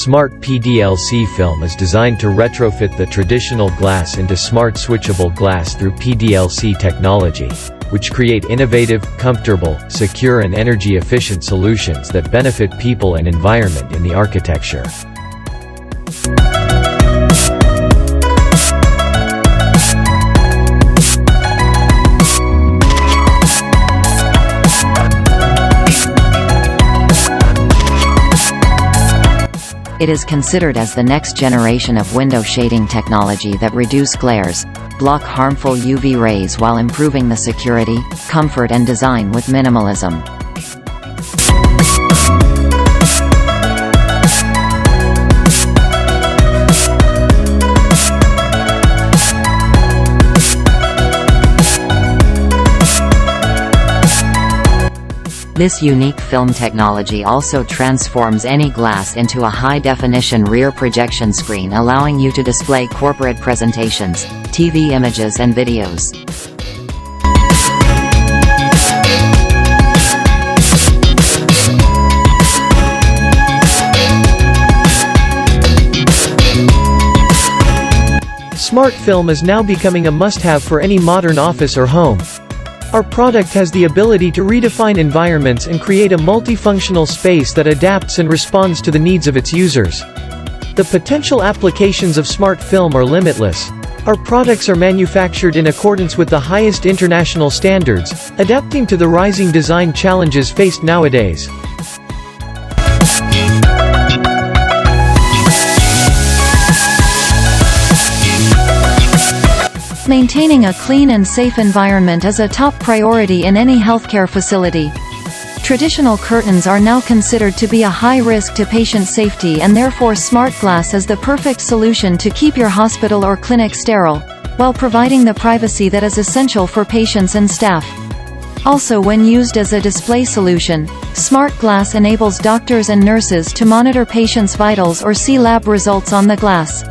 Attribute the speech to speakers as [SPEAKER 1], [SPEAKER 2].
[SPEAKER 1] Smart PDLC film is designed to retrofit the traditional glass into smart switchable glass through PDLC technology, which create innovative, comfortable, secure and energy-efficient solutions that benefit people and environment in the architecture.
[SPEAKER 2] It is considered as the next generation of window shading technology that reduce glares, block harmful UV rays while improving the security, comfort and design with minimalism. This unique film technology also transforms any glass into a high-definition rear projection screen, allowing you to display corporate presentations, TV images and videos.
[SPEAKER 3] Smart film is now becoming a must-have for any modern office or home. Our product has the ability to redefine environments and create a multifunctional space that adapts and responds to the needs of its users. The potential applications of smart film are limitless. Our products are manufactured in accordance with the highest international standards, adapting to the rising design challenges faced nowadays.
[SPEAKER 4] Maintaining a clean and safe environment is a top priority in any healthcare facility. Traditional curtains are now considered to be a high risk to patient safety, and therefore smart glass is the perfect solution to keep your hospital or clinic sterile, while providing the privacy that is essential for patients and staff. Also, when used as a display solution, smart glass enables doctors and nurses to monitor patients' vitals or see lab results on the glass.